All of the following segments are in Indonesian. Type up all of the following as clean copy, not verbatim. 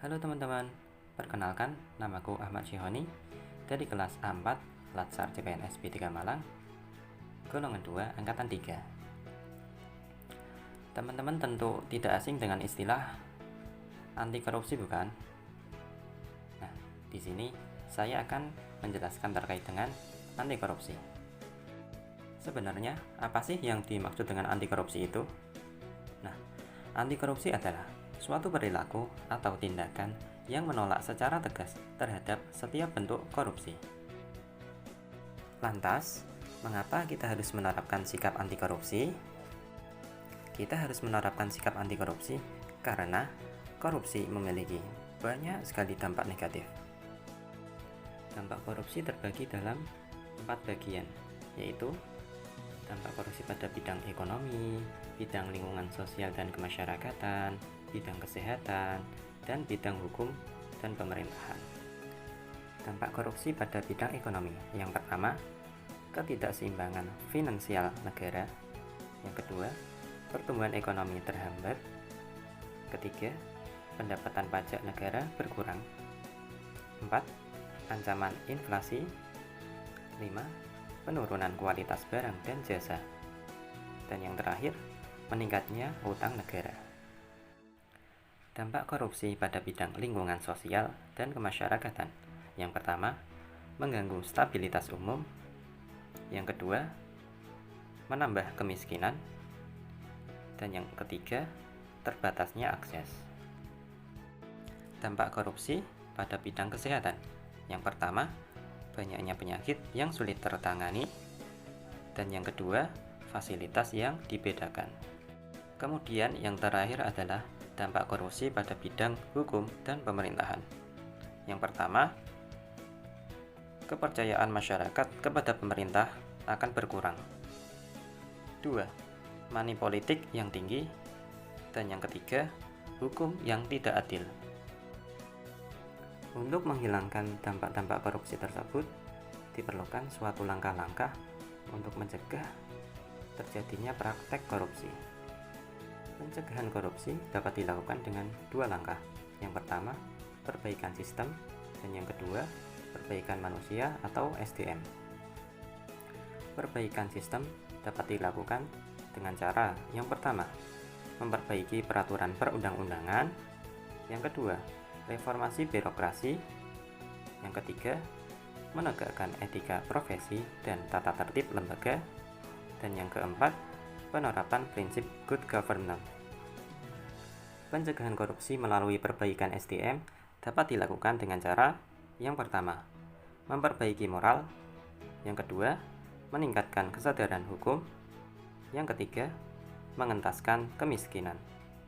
Halo teman-teman, perkenalkan namaku Ahmad Syihoni dari kelas A4 Latsar CPNS B3 Malang, golongan 2 angkatan 3. Teman-teman tentu tidak asing dengan istilah anti korupsi, bukan? Nah, di sini saya akan menjelaskan terkait dengan anti korupsi. Sebenarnya apa sih yang dimaksud dengan anti korupsi itu? Nah, anti korupsi adalah suatu perilaku atau tindakan yang menolak secara tegas terhadap setiap bentuk korupsi. Lantas, mengapa kita harus menerapkan sikap anti korupsi? Kita harus menerapkan sikap anti korupsi karena korupsi memiliki banyak sekali dampak negatif. Dampak korupsi terbagi dalam 4 bagian, yaitu dampak korupsi pada bidang ekonomi, bidang lingkungan sosial dan kemasyarakatan, bidang kesehatan, dan bidang hukum dan pemerintahan. Dampak korupsi pada bidang ekonomi. Yang pertama, ketidakseimbangan finansial negara. Yang kedua, pertumbuhan ekonomi terhambat. Ketiga, pendapatan pajak negara berkurang. 4. Ancaman inflasi. 5. Penurunan kualitas barang dan jasa. Dan yang terakhir, meningkatnya utang negara. Dampak korupsi pada bidang lingkungan sosial dan kemasyarakatan. Yang pertama, mengganggu stabilitas umum. Yang kedua, menambah kemiskinan. Dan yang ketiga, terbatasnya akses. Dampak korupsi pada bidang kesehatan. Yang pertama, banyaknya penyakit yang sulit tertangani. Dan yang kedua, fasilitas yang dibedakan. Kemudian yang terakhir adalah dampak korupsi pada bidang hukum dan pemerintahan. Yang pertama, kepercayaan masyarakat kepada pemerintah akan berkurang. 2. Money politik yang tinggi. Dan yang ketiga, hukum yang tidak adil. Untuk menghilangkan dampak-dampak korupsi tersebut, diperlukan suatu langkah-langkah untuk mencegah terjadinya praktek korupsi. Pencegahan korupsi dapat dilakukan dengan 2 langkah. Yang pertama, perbaikan sistem, dan yang kedua, perbaikan manusia atau SDM. Perbaikan sistem dapat dilakukan dengan cara yang pertama, memperbaiki peraturan perundang-undangan. Yang kedua, reformasi birokrasi. Yang ketiga, menegakkan etika profesi dan tata tertib lembaga. Dan yang keempat, penerapan prinsip good governance. Pencegahan korupsi melalui perbaikan SDM dapat dilakukan dengan cara yang pertama, memperbaiki moral. Yang kedua, meningkatkan kesadaran hukum. Yang ketiga, mengentaskan kemiskinan.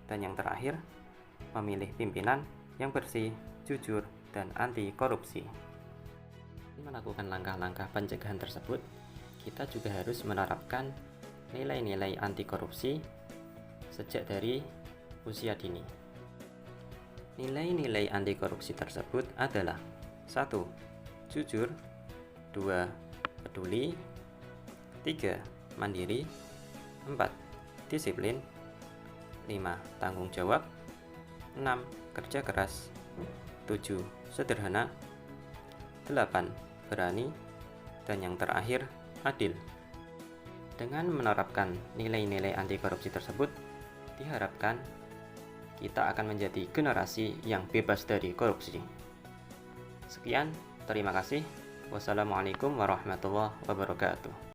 Dan yang terakhir, memilih pimpinan yang bersih, jujur, dan anti korupsi. Melakukan langkah-langkah pencegahan tersebut, kita juga harus menerapkan nilai-nilai anti korupsi sejak dari usia dini. Nilai-nilai anti korupsi tersebut adalah 1. Jujur. 2. Peduli. 3. Mandiri. 4. Disiplin. 5. Tanggung jawab. 6. Kerja keras. 7. Sederhana. 8. Berani. Dan yang terakhir, adil. Dengan menerapkan nilai-nilai anti korupsi tersebut, diharapkan kita akan menjadi generasi yang bebas dari korupsi. Sekian, terima kasih. Wassalamualaikum warahmatullahi wabarakatuh.